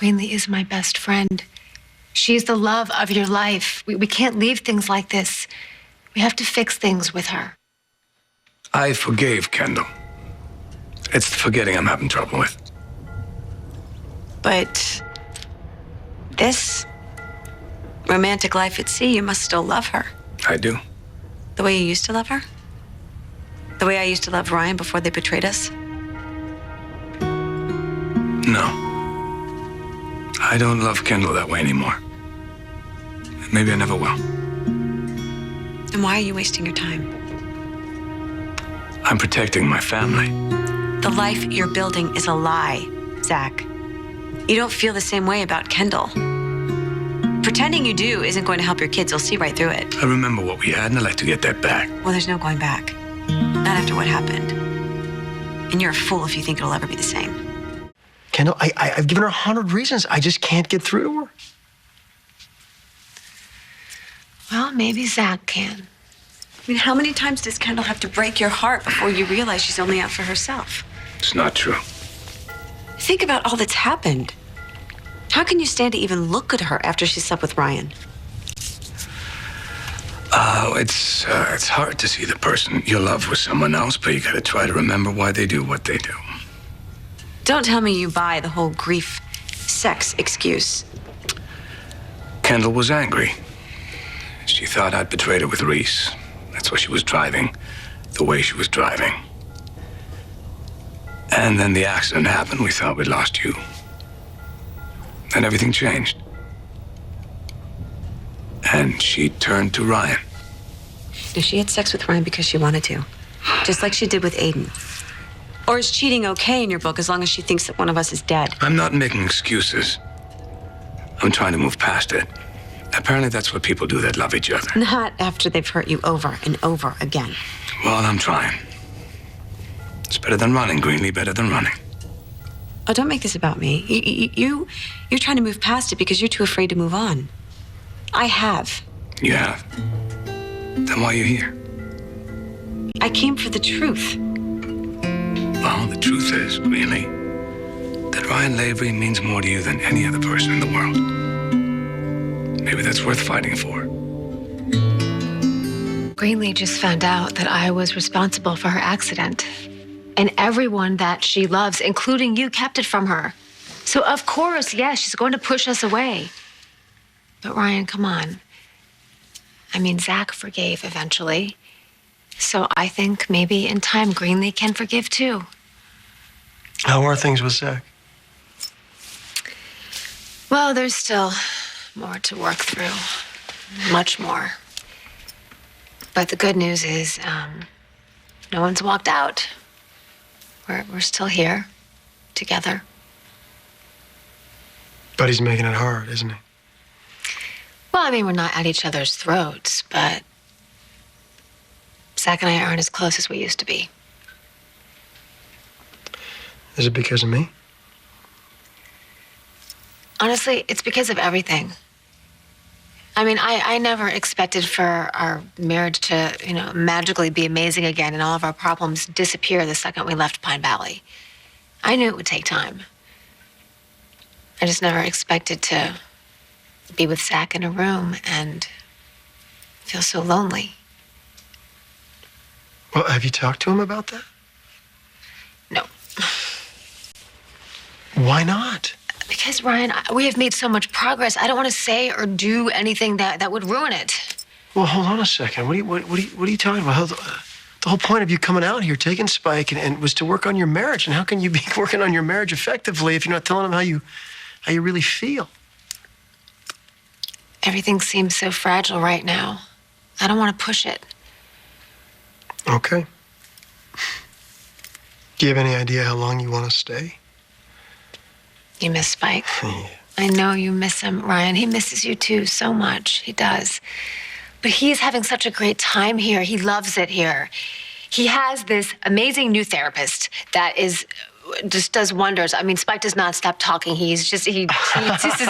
Greenlee is my best friend. She's the love of your life. We can't leave things like this. We have to fix things with her. I forgave Kendall. It's the forgetting I'm having trouble with. But this romantic life at sea, you must still love her. I do. The way you used to love her? The way I used to love Ryan before they betrayed us? No. I don't love Kendall that way anymore. Maybe I never will. Then why are you wasting your time? I'm protecting my family. The life you're building is a lie, Zach. You don't feel the same way about Kendall. Pretending you do isn't going to help your kids. You'll see right through it. I remember what we had, and I'd like to get that back. Well, there's no going back. Not after what happened. And you're a fool if you think it'll ever be the same. Kendall, I've given her 100 reasons. I just can't get through to her. Well, maybe Zach can. I mean, how many times does Kendall have to break your heart before you realize she's only out for herself? It's not true. Think about all that's happened. How can you stand to even look at her after she slept with Ryan? It's hard to see the person you love with someone else, but you gotta try to remember why they do what they do. Don't tell me you buy the whole grief, sex excuse. Kendall was angry. She thought I'd betrayed her with Reese. That's why she was driving the way she was driving. And then the accident happened. We thought we'd lost you. Then everything changed. And she turned to Ryan. If she had sex with Ryan because she wanted to, just like she did with Aiden. Or is cheating okay in your book as long as she thinks that one of us is dead? I'm not making excuses. I'm trying to move past it. Apparently that's what people do that love each other. Not after they've hurt you over and over again. Well, I'm trying. It's better than running, Greenlee, better than running. Oh, don't make this about me. You're trying to move past it because you're too afraid to move on. I have. You have? Then why are you here? I came for the truth. Well, the truth is, Greenlee, that Ryan Lavery means more to you than any other person in the world. Maybe that's worth fighting for. Greenlee just found out that I was responsible for her accident. And everyone that she loves, including you, kept it from her. So of course, yes, she's going to push us away. But Ryan, come on. I mean, Zach forgave eventually. So I think maybe in time Greenlee can forgive too. How are things with Zach? Well, there's still more to work through. Much more. But the good news is, no one's walked out. We're still here, together. But he's making it hard, isn't he? Well, I mean, we're not at each other's throats, but Zach and I aren't as close as we used to be. Is it because of me? Honestly, it's because of everything. I mean, I never expected for our marriage to, magically be amazing again and all of our problems disappear the second we left Pine Valley. I knew it would take time. I just never expected to be with Zach in a room and feel so lonely. Well, have you talked to him about that? No. Why not? Because, Ryan, we have made so much progress. I don't want to say or do anything that would ruin it. Well, hold on a second. What are you talking about? The whole point of you coming out here, taking Spike, and was to work on your marriage. And how can you be working on your marriage effectively if you're not telling him how you really feel? Everything seems so fragile right now. I don't want to push it. Okay. Do you have any idea how long you want to stay? You miss Spike. Yeah. I know you miss him, Ryan. He misses you too so much. He does. But he's having such a great time here. He loves it here. He has this amazing new therapist that just does wonders. I mean, Spike does not stop talking. He just is a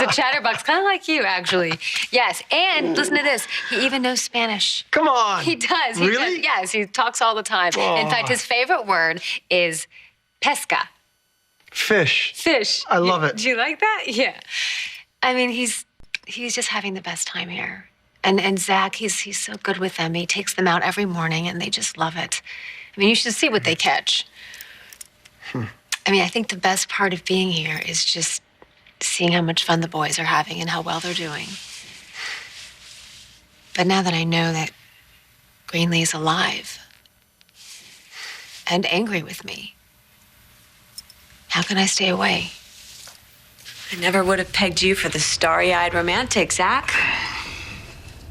chatterbox, kind of like you, actually. Yes, and listen to this. He even knows Spanish. Come on. He does. Really? Does. Yes, he talks all the time. Oh. In fact, his favorite word is pesca. Fish. Fish. I love it. Do you like that? Yeah. I mean, he's just having the best time here. And Zach, he's so good with them. He takes them out every morning, and they just love it. I mean, you should see what they catch. I mean, I think the best part of being here is just seeing how much fun the boys are having and how well they're doing. But now that I know that Greenlee is alive and angry with me, how can I stay away? I never would have pegged you for the starry-eyed romantic, Zach.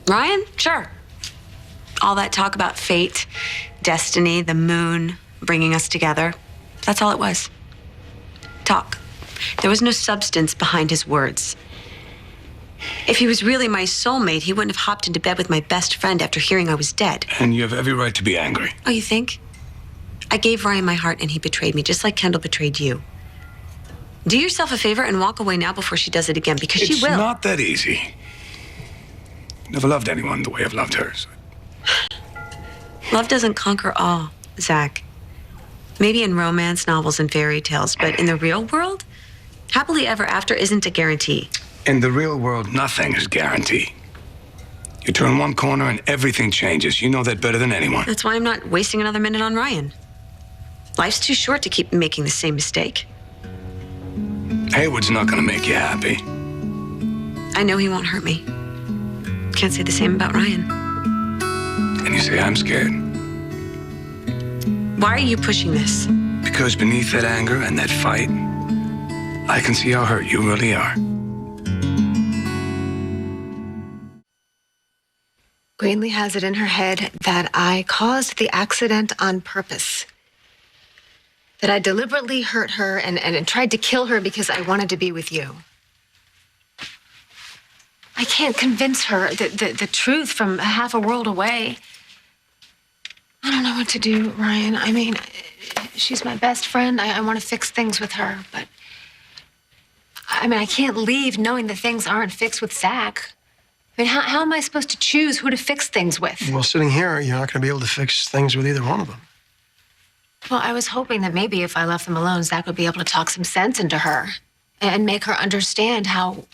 Ryan? Sure. All that talk about fate, destiny, the moon, bringing us together. That's all it was. Talk. There was no substance behind his words. If he was really my soulmate, he wouldn't have hopped into bed with my best friend after hearing I was dead. And you have every right to be angry. Oh, you think? I gave Ryan my heart and he betrayed me, just like Kendall betrayed you. Do yourself a favor and walk away now before she does it again, because she will. It's not that easy. Never loved anyone the way I've loved hers. Love doesn't conquer all, Zach. Maybe in romance novels and fairy tales, but in the real world, happily ever after isn't a guarantee. In the real world, nothing is guaranteed. You turn one corner and everything changes. You know that better than anyone. That's why I'm not wasting another minute on Ryan. Life's too short to keep making the same mistake. Hayward's not gonna make you happy. I know he won't hurt me. Can't say the same about Ryan. And you say I'm scared. Why are you pushing this? Because beneath that anger and that fight, I can see how hurt you really are. Greenlee has it in her head that I caused the accident on purpose. That I deliberately hurt her and tried to kill her because I wanted to be with you. I can't convince her the truth from half a world away. I don't know what to do, Ryan. I mean, she's my best friend. I want to fix things with her, but I mean, I can't leave knowing that things aren't fixed with Zach. I mean, how am I supposed to choose who to fix things with? Well, sitting here, you're not going to be able to fix things with either one of them. Well, I was hoping that maybe if I left them alone, Zach would be able to talk some sense into her and make her understand how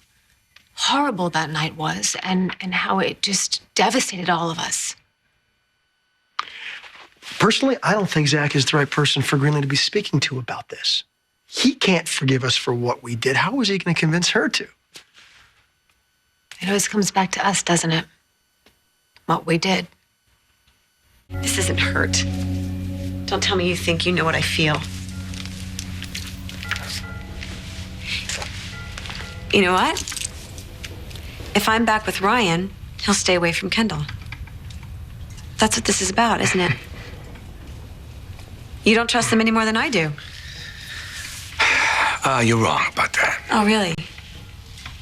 horrible that night was and how it just devastated all of us. Personally, I don't think Zach is the right person for Greenlee to be speaking to about this. He can't forgive us for what we did. How is he going to convince her to? It always comes back to us, doesn't it? What we did. This isn't hurt. Don't tell me you think you know what I feel. You know what? If I'm back with Ryan, he'll stay away from Kendall. That's what this is about, isn't it? You don't trust them any more than I do. You're wrong about that. Oh, really?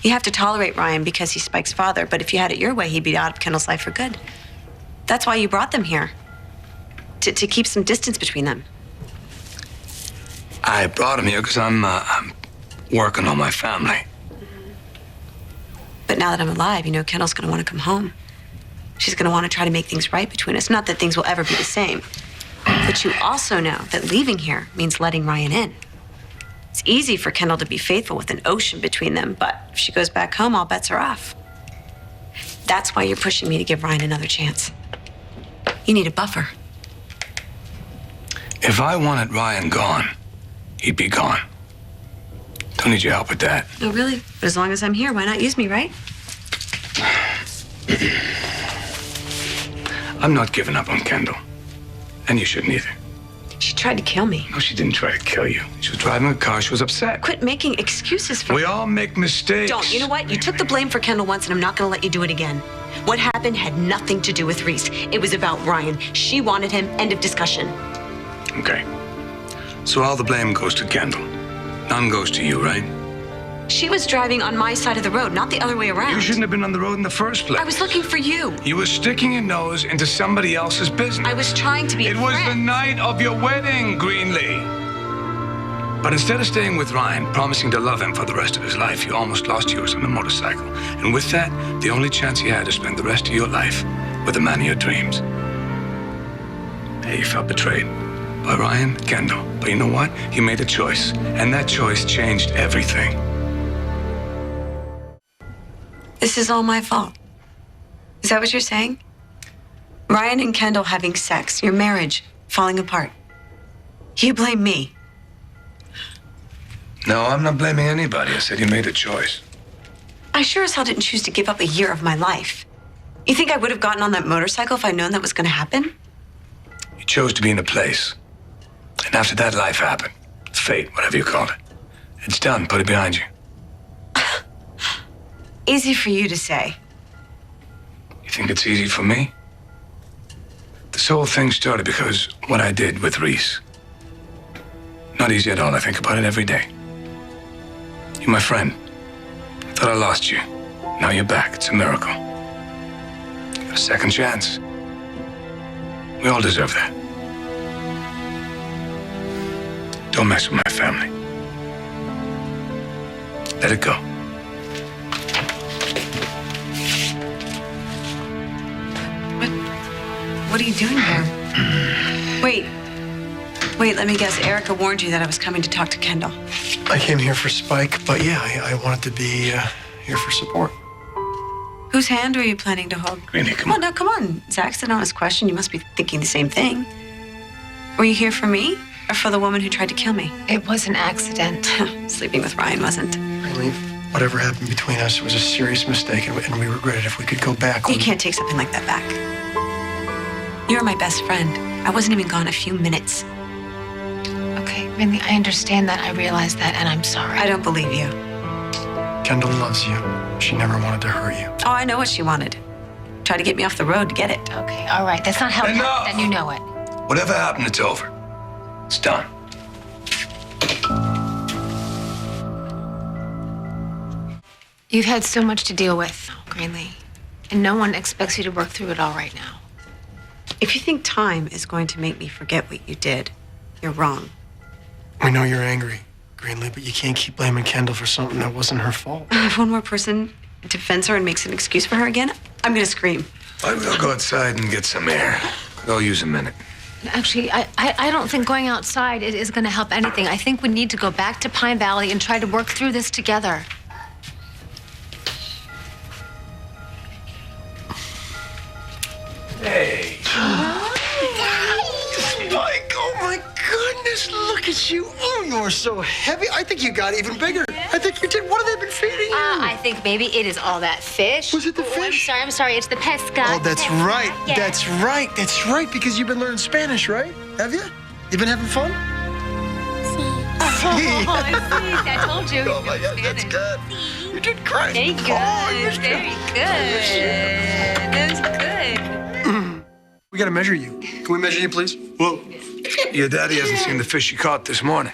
You have to tolerate Ryan because he's Spike's father, but if you had it your way, he'd be out of Kendall's life for good. That's why you brought them here. To keep some distance between them. I brought him here because I'm working on my family. But now that I'm alive, you know, Kendall's gonna want to come home. She's gonna want to try to make things right between us. Not that things will ever be the same. But you also know that leaving here means letting Ryan in. It's easy for Kendall to be faithful with an ocean between them, but if she goes back home, all bets are off. That's why you're pushing me to give Ryan another chance. You need a buffer. If I wanted Ryan gone, he'd be gone. Don't need your help with that. Oh, really? But as long as I'm here, why not use me, right? I'm not giving up on Kendall. And you shouldn't either. She tried to kill me. No, she didn't try to kill you. She was driving a car. She was upset. Quit making excuses for We all make mistakes. Don't. You know what? You took the blame for Kendall once, and I'm not going to let you do it again. What happened had nothing to do with Reese. It was about Ryan. She wanted him. End of discussion. Okay. So all the blame goes to Kendall. None goes to you, right? She was driving on my side of the road, not the other way around. You shouldn't have been on the road in the first place. I was looking for you. You were sticking your nose into somebody else's business. I was trying to be a It was the friend. night of your wedding, Greenlee. But instead of staying with Ryan, promising to love him for the rest of his life, you almost lost yours on a motorcycle. And with that, the only chance you had to spend the rest of your life with the man of your dreams. Hey, you felt betrayed. by Ryan Kendall. But you know what? You made a choice, and that choice changed everything. This is all my fault. Is that what you're saying? Ryan and Kendall having sex, your marriage falling apart. You blame me. No, I'm not blaming anybody. I said you made a choice. I sure as hell didn't choose to give up a year of my life. You think I would have gotten on that motorcycle if I'd known that was going to happen? You chose to be in a place. And after that, life happened. It's fate, whatever you call it. It's done. Put it behind you. Easy for you to say. You think it's easy for me? This whole thing started because what I did with Reese. Not easy at all. I think about it every day. You're my friend. I thought I lost you. Now you're back. It's a miracle. You got a second chance. We all deserve that. Don't mess with my family. Let it go. What are you doing here? Wait, let me guess. Erica warned you that I was coming to talk to Kendall. I came here for Spike, but yeah, I wanted to be here for support. Whose hand are you planning to hold? Greenie, come Oh, on. no, come on. Zach's an honest question. You must be thinking the same thing. Were you here for me or for the woman who tried to kill me? It was an accident. Sleeping with Ryan wasn't. Really, whatever happened between us was a serious mistake, and we regret it. If we could go back, You can't take something like that back. You're my best friend. I wasn't even gone a few minutes. Okay, Rinley, I understand that. I realize that, and I'm sorry. I don't believe you. Kendall loves you. She never wanted to hurt you. Oh, I know what she wanted. Tried to get me off the road to get it. Okay, all right. That's not how it Enough! happened, and you know it. Whatever happened, it's over. It's done. You've had so much to deal with, Greenlee, and no one expects you to work through it all right now. If you think time is going to make me forget what you did, you're wrong. We know you're angry, Greenlee, but you can't keep blaming Kendall for something that wasn't her fault. If one more person defends her and makes an excuse for her again, I'm gonna scream. Why don't we all go outside and get some air? Could all use a minute. Actually, I don't think going outside is going to help anything. I think we need to go back to Pine Valley and try to work through this together. Hey. Spike, oh my goodness, look at you. Oh, you are so heavy. I think you got even bigger. I think you did. What have they been feeding you? I think maybe it is all that fish. Was it the Oh, fish? I'm sorry. It's the pesca. Oh, that's right. Yeah. That's right, because you've been learning Spanish, right? Have you? You've been having fun? Oh, see, I told you. Oh my God, that's good. You did great. Very good. Oh, you're Very good. That's good. We gotta measure you. Can we measure you, please? Whoa. Your daddy hasn't seen the fish you caught this morning.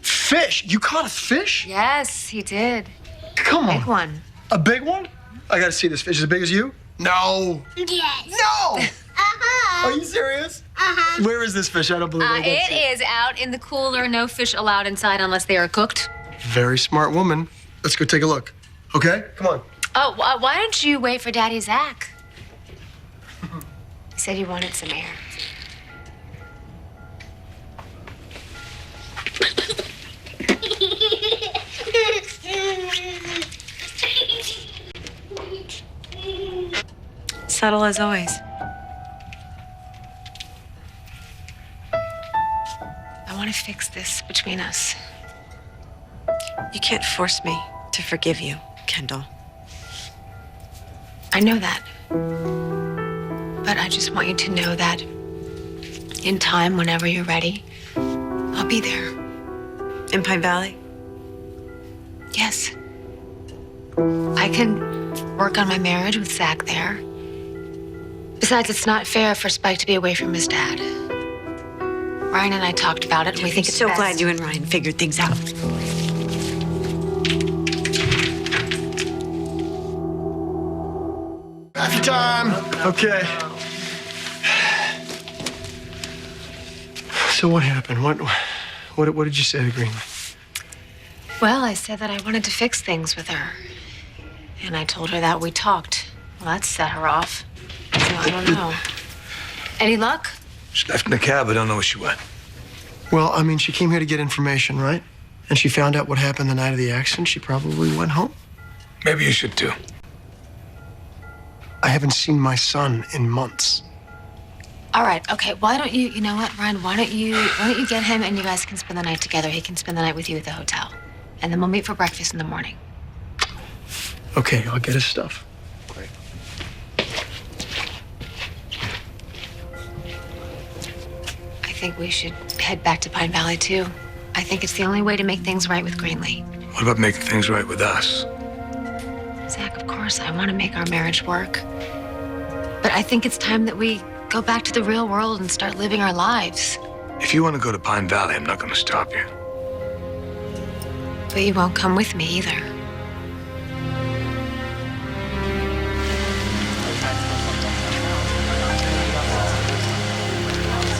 Fish? You caught a fish? Yes, he did. Come on. Big one. A big one? I gotta see this fish. As big as you? No. Yes. No! Uh-huh. Are you serious? Uh-huh. Where is this fish? I don't believe I gotta see It is out in the cooler. No fish allowed inside unless they are cooked. Very smart woman. Let's go take a look. Okay? Come on. Oh, why don't you wait for Daddy Zach? He said he wanted some air. Subtle as always. I want to fix this between us. You can't force me to forgive you, Kendall. I know that. But I just want you to know that in time, whenever you're ready, I'll be there. In Pine Valley? Yes. I can work on my marriage with Zach there. Besides, it's not fair for Spike to be away from his dad. Ryan and I talked about it, and we think it's So best. glad you and Ryan figured things out. After time. Okay. So what happened? What did you say to Greenlee? Well, I said that I wanted to fix things with her. And I told her that we talked. Well, that set her off. So I don't know. Any luck? She left in the cab. I don't know where she went. Well, I mean, she came here to get information, right? And she found out what happened the night of the accident. She probably went home. Maybe you should too. I haven't seen my son in months. All right, okay. Why don't you know what, Ryan? Why don't you get him and you guys can spend the night together? He can spend the night with you at the hotel. And then we'll meet for breakfast in the morning. Okay, I'll get his stuff. Great. I think we should head back to Pine Valley, too. I think it's the only way to make things right with Greenlee. What about making things right with us? Zach, of course, I want to make our marriage work. But I think it's time that we go back to the real world and start living our lives. If you want to go to Pine Valley, I'm not going to stop you. But you won't come with me either.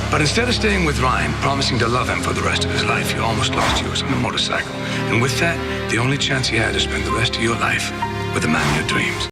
But instead of staying with Ryan, promising to love him for the rest of his life, you almost lost yours on a motorcycle. And with that, the only chance you had to spend the rest of your life with the man of your dreams.